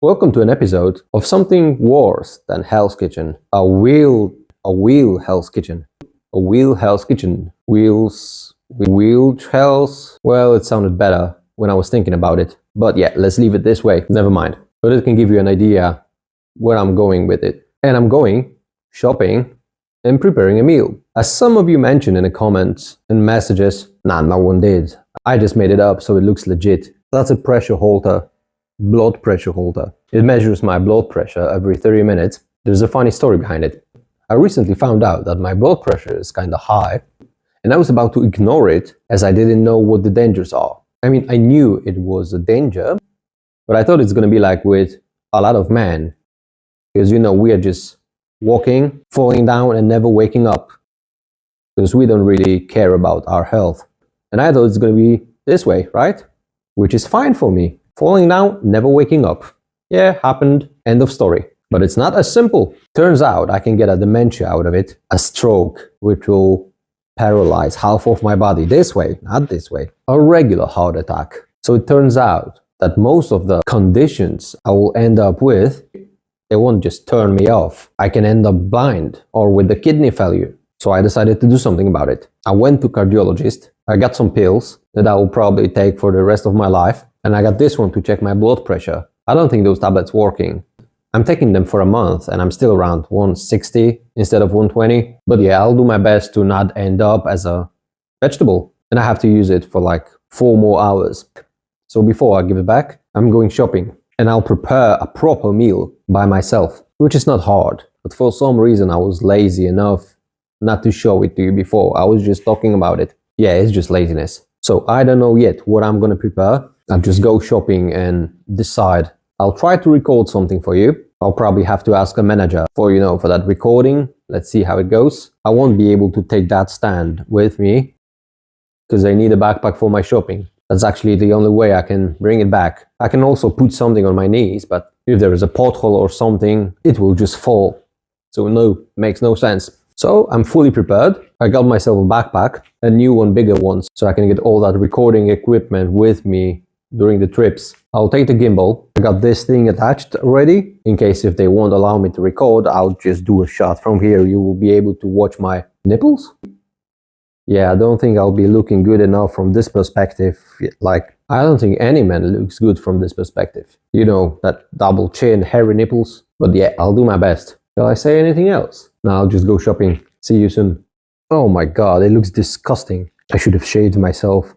Welcome to an episode of something worse than Hell's Kitchen. A wheel Hell's Kitchen. A wheel Hell's Kitchen. Wheel Hell's. Well, it sounded better when I was thinking about it. But yeah, let's leave it this way. Never mind. But it can give you an idea where I'm going with it. And I'm going shopping and preparing a meal. As some of you mentioned in the comments and messages, nah, no one did. I just made it up so it looks legit. That's a pressure halter. Blood pressure halter. It measures my blood pressure every 30 minutes. There's a funny story behind it. I recently found out that my blood pressure is kinda high, and I was about to ignore it as I didn't know what the dangers are. I mean, I knew it was a danger, but I thought it's gonna be like with a lot of men, because we are just walking, falling down and never waking up, because we don't really care about our health. And I thought it's gonna be this way, right? Which is fine for me. Falling down, never waking up. Yeah, happened, end of story. But it's not as simple. Turns out I can get a dementia out of it, a stroke, which will paralyze half of my body this way, not this way. A regular heart attack. So it turns out that most of the conditions I will end up with, they won't just turn me off. I can end up blind or with the kidney failure. So I decided to do something about it. I went to cardiologist. I got some pills that I will probably take for the rest of my life. And I got this one to check my blood pressure. I don't think those tablets working. I'm taking them for a month and I'm still around 160 instead of 120. But yeah, I'll do my best to not end up as a vegetable. And I have to use it for like 4 more hours. So before I give it back, I'm going shopping. And I'll prepare a proper meal by myself, which is not hard. But for some reason I was lazy enough not to show it to you before. I was just talking about it. Yeah, it's just laziness. So I don't know yet what I'm gonna prepare. I'll just go shopping and decide. I'll try to record something for you. I'll probably have to ask a manager for that recording. Let's see how it goes. I won't be able to take that stand with me because I need a backpack for my shopping. That's actually the only way I can bring it back. I can also put something on my knees, but if there is a pothole or something, it will just fall. So no, makes no sense. So I'm fully prepared. I got myself a backpack, a new one, bigger one, so I can get all that recording equipment with me during the trips. I'll take the gimbal. I got this thing attached already. In case if they won't allow me to record, I'll just do a shot from here. You will be able to watch my nipples. Yeah, I don't think I'll be looking good enough from this perspective. Like, I don't think any man looks good from this perspective. That double chin, hairy nipples. But yeah, I'll do my best. Shall I say anything else? No, I'll just go shopping. See you soon. Oh my god, it looks disgusting. I should have shaved myself.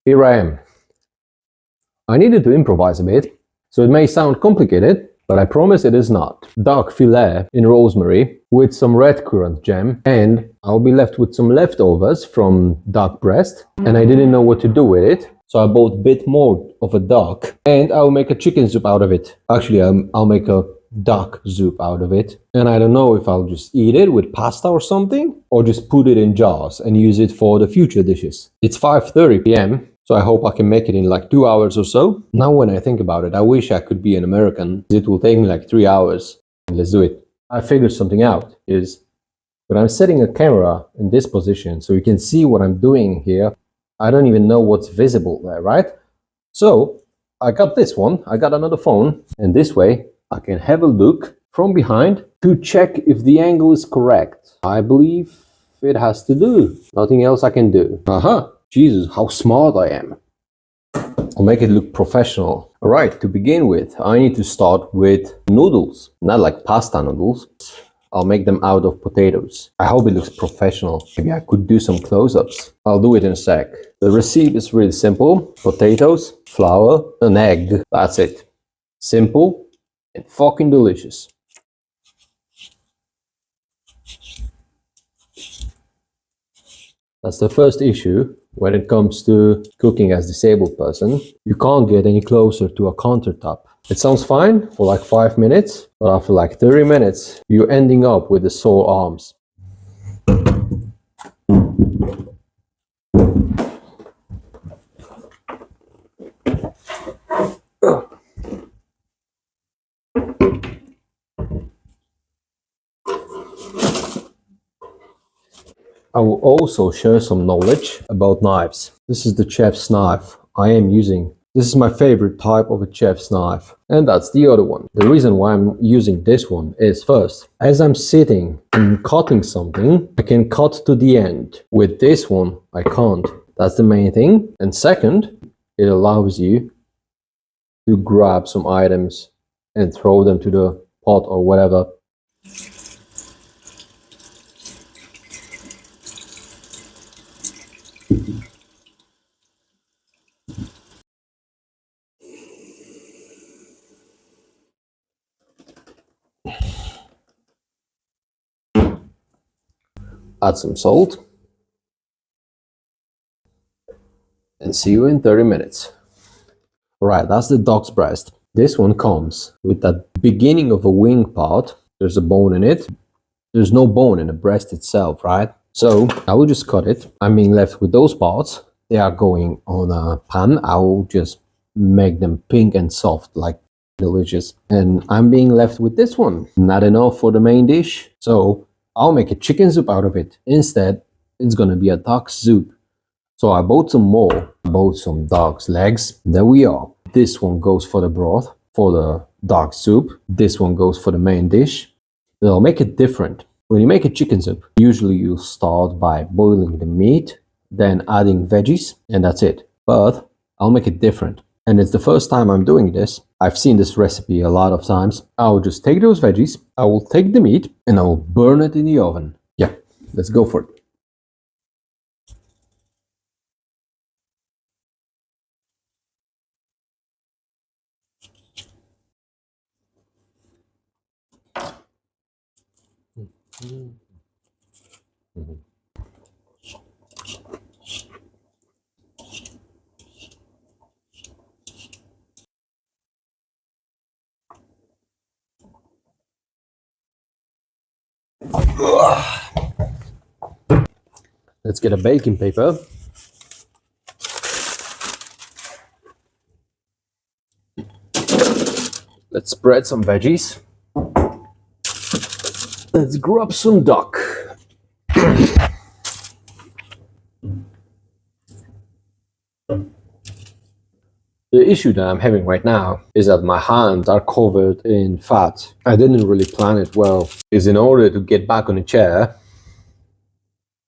Here I am. I needed to improvise a bit, so it may sound complicated, but I promise it is not. Duck fillet in rosemary with some redcurrant jam, and I'll be left with some leftovers from duck breast, and I didn't know what to do with it, so I bought a bit more of a duck, and I'll make a chicken soup out of it. Actually, I'll make a duck soup out of it. And I don't know if I'll just eat it with pasta or something, or just put it in jars and use it for the future dishes. It's 5:30 p.m. So I hope I can make it in like 2 hours or so. Now when I think about it, I wish I could be an American. It will take me like 3 hours. Let's do it. I figured something out is when I'm setting a camera in this position so you can see what I'm doing here, I don't even know what's visible there, right? So I got this one, I got another phone, and this way I can have a look from behind to check if the angle is correct. I believe it has to do. Nothing else I can do. Jesus, how smart I am. I'll make it look professional. Alright, to begin with, I need to start with noodles. Not like pasta noodles. I'll make them out of potatoes. I hope it looks professional. Maybe I could do some close-ups. I'll do it in a sec. The recipe is really simple. Potatoes, flour, an egg. That's it. Simple and fucking delicious. That's the first issue when it comes to cooking as a disabled person. You can't get any closer to a countertop. It sounds fine for like 5 minutes, but after like 30 minutes, you're ending up with the sore arms. I will also share some knowledge about knives. This is the chef's knife I am using. This is my favorite type of a chef's knife, and that's the other one. The reason why I'm using this one is first, as I'm sitting and cutting something, I can cut to the end. With this one, I can't. That's the main thing. And second, it allows you to grab some items and throw them to the pot or whatever. Add some salt and see you in 30 minutes. Right, that's the duck's breast. This one comes with that beginning of a wing part. There's a bone in it. There's no bone in the breast itself, right? So I will just cut it. I'm being left with those parts. They are going on a pan. I will just make them pink and soft, like delicious. And I'm being left with this one. Not enough for the main dish. So I'll make a chicken soup out of it. Instead, it's gonna be a duck soup. So I bought some more. I bought some duck's legs. There we are. This one goes for the broth, for the duck soup. This one goes for the main dish. Then I'll make it different. When you make a chicken soup, usually you'll start by boiling the meat, then adding veggies, and that's it. But I'll make it different. And it's the first time I'm doing this. I've seen this recipe a lot of times. I'll just take those veggies, I will take the meat, and I will burn it in the oven. Yeah, let's go for it. Let's get a baking paper. Let's spread some veggies. Let's grab some duck. The issue that I'm having right now is that my hands are covered in fat. I didn't really plan it well. Is in order to get back on the chair,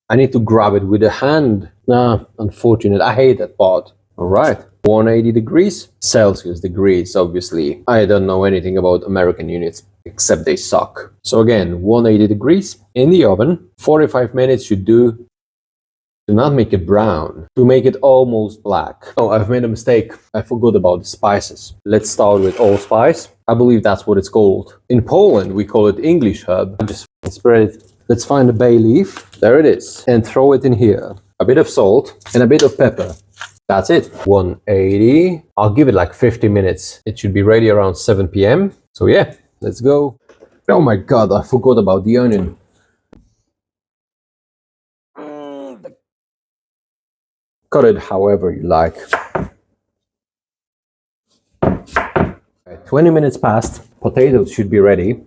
I need to grab it with a hand. Nah, unfortunate. I hate that part. All right, 180 degrees, Celsius degrees, obviously. I don't know anything about American units, except they suck. So again, 180 degrees in the oven. 45 minutes should do. Do not make it brown, to make it almost black. Oh, I've made a mistake. I forgot about the spices. Let's start with allspice. I believe that's what it's called. In Poland, we call it English herb. Just spread it. Let's find the bay leaf. There it is. And throw it in here. A bit of salt and a bit of pepper. That's it. 180. I'll give it like 50 minutes. It should be ready around 7 p.m. So yeah, Let's go. Oh my god, I forgot about the onion. Cut it however you like. 20 minutes passed. Potatoes should be ready.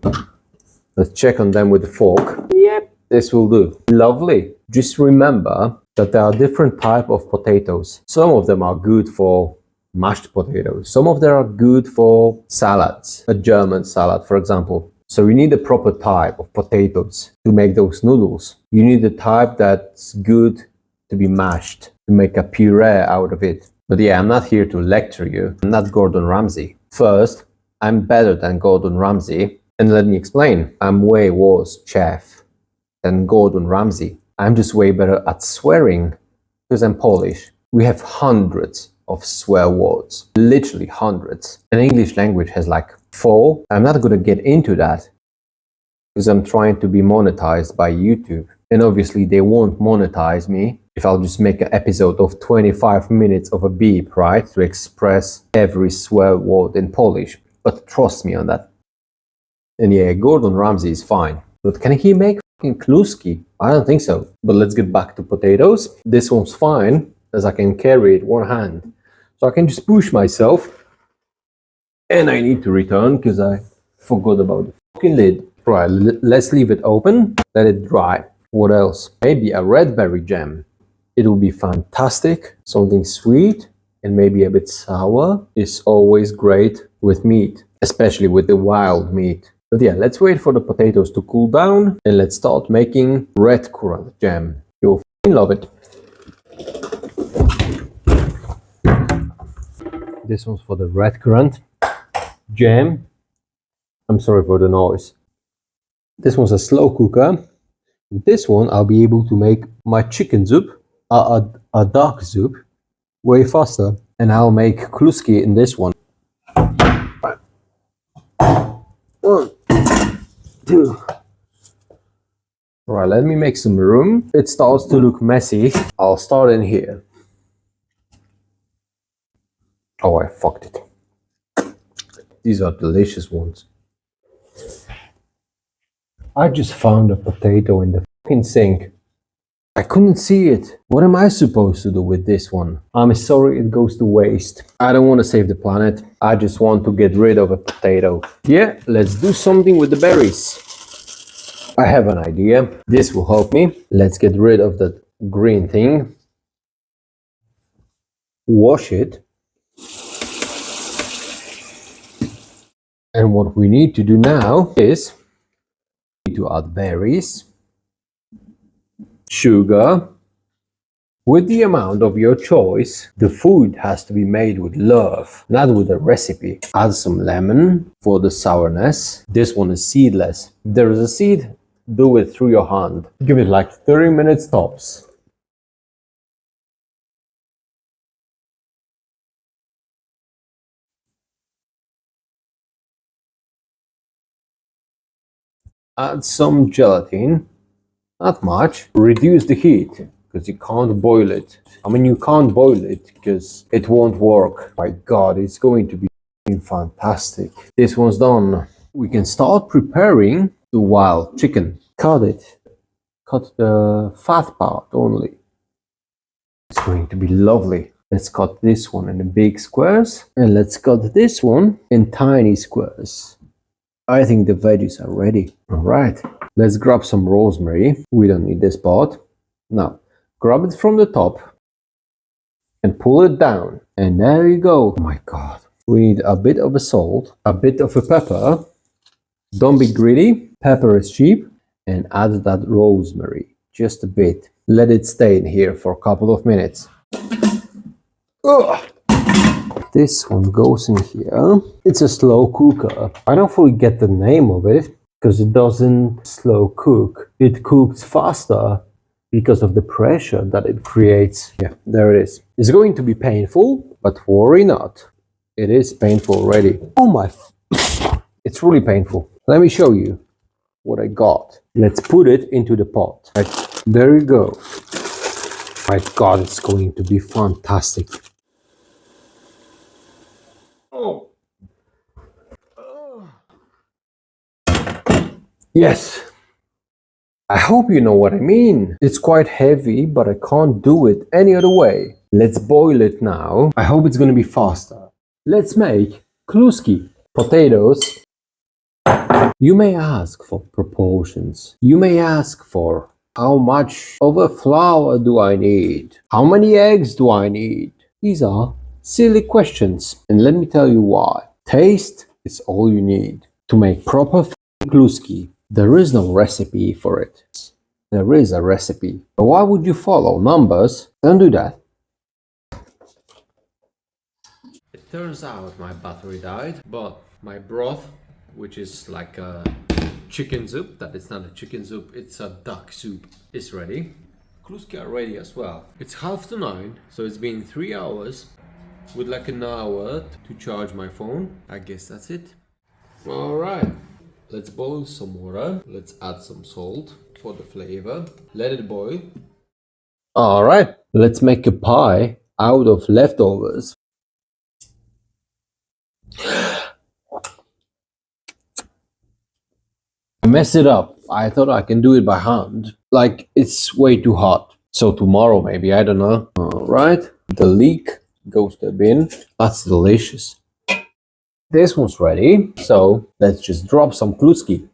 Let's check on them with the fork. Yep, this will do. Lovely. Just remember that there are different types of potatoes. Some of them are good for mashed potatoes. Some of them are good for salads. A German salad, for example. So you need a proper type of potatoes to make those noodles. You need a type that's good to be mashed, to make a puree out of it. But yeah, I'm not here to lecture you. I'm not Gordon Ramsay. First, I'm better than Gordon Ramsay. And let me explain. I'm way worse chef than Gordon Ramsay. I'm just way better at swearing because I'm Polish. We have hundreds of swear words, literally hundreds. And English language has like 4. I'm not going to get into that because I'm trying to be monetized by YouTube. And obviously they won't monetize me if I'll just make an episode of 25 minutes of a beep, right? To express every swear word in Polish. But trust me on that. And yeah, Gordon Ramsay is fine. But can he make fucking kluski? I don't think so. But let's get back to potatoes. This one's fine, as I can carry it one hand. So I can just push myself. And I need to return because I forgot about the fucking lid. Right, let's leave it open. Let it dry. What else? Maybe a red berry jam. It will be fantastic. Something sweet and maybe a bit sour is always great with meat. Especially with the wild meat. But yeah, let's wait for the potatoes to cool down and let's start making redcurrant jam. You'll f***ing love it. This one's for the redcurrant jam. I'm sorry for the noise. This one's a slow cooker. This one I'll be able to make my chicken soup, a duck soup, way faster. And I'll make kluski in this one. 1, 2. Right, let me make some room. It starts to look messy. I'll start in here. Oh, I fucked it. These are delicious ones. I just found a potato in the fucking sink. I couldn't see it. What am I supposed to do with this one? I'm sorry it goes to waste. I don't want to save the planet. I just want to get rid of a potato. Yeah, let's do something with the berries. I have an idea. This will help me. Let's get rid of that green thing. Wash it. And what we need to do now is to add berries, sugar, with the amount of your choice. The food has to be made with love, not with a recipe. Add some lemon for the sourness. This one is seedless. If there is a seed, do it through your hand. Give it like 30 minutes tops. Add some gelatin, not much. Reduce the heat, because you can't boil it. I mean, you can't boil it because it won't work. My God, it's going to be fantastic. This one's done. We can start preparing the wild chicken. Cut it. Cut the fat part only. It's going to be lovely. Let's cut this one in big squares. And let's cut this one in tiny squares. I think the veggies are ready. All right, let's grab some rosemary. We don't need this part. Now, grab it from the top and pull it down. And there you go. Oh my God. We need a bit of a salt, a bit of a pepper. Don't be greedy. Pepper is cheap. And add that rosemary, just a bit. Let it stay in here for a couple of minutes. Ugh. This one goes in here. It's a slow cooker. I don't fully get the name of it because it doesn't slow cook. It cooks faster because of the pressure that it creates. Yeah, there it is. It's going to be painful, but worry not. It is painful already. Oh my... It's really painful. Let me show you what I got. Let's put it into the pot. Right, there you go. My God, it's going to be fantastic. Oh. Yes, I hope you know what I mean. It's quite heavy, but I can't do it any other way. Let's boil it now. I hope it's gonna be faster. Let's make kluski. Potatoes. You may ask for proportions. You may ask for how much of a flour do I need? How many eggs do I need? These are silly questions, and let me tell you why. Taste is all you need to make proper kluski. There is no recipe for it. There is a recipe. But why would you follow numbers? Don't do that. It turns out my battery died, but my broth, which is like a chicken soup, that is not a chicken soup, it's a duck soup, is ready. Kluski are ready as well. It's 8:30, so it's been 3 hours with like an hour to charge my phone. I guess that's it. Alright, let's boil some water. Let's add some salt for the flavor. Let it boil. Alright, let's make a pie out of leftovers. I messed it up. I thought I can do it by hand. Like, it's way too hot. So tomorrow maybe, I don't know. Alright, the leek goes to the bin. That's delicious. This one's ready. So let's just drop some kluski.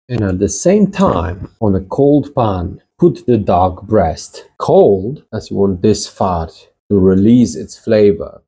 And at the same time, on a cold pan, put the duck breast. Cold, as you want this fat to release its flavor.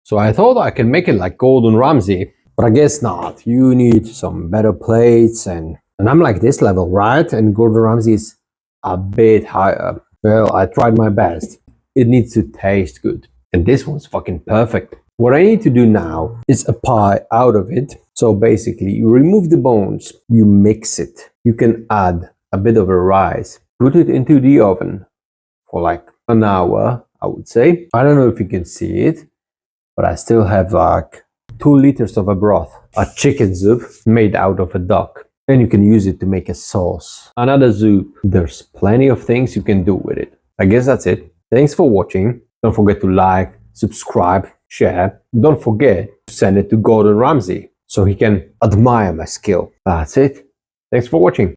So I thought I can make it like Gordon Ramsay, but I guess not. You need some better plates and I'm like this level, right? And Gordon Ramsay is a bit higher. Well, I tried my best. It needs to taste good. And this one's fucking perfect. What I need to do now is a pie out of it. So basically, you remove the bones, you mix it. You can add a bit of a rice, put it into the oven for like an hour, I would say. I don't know if you can see it, but I still have like 2 liters of a broth, a chicken soup made out of a duck. And you can use it to make a sauce. Another soup. There's plenty of things you can do with it. I guess that's it. Thanks for watching. Don't forget to like, subscribe, share. Don't forget to send it to Gordon Ramsay so he can admire my skill. That's it. Thanks for watching.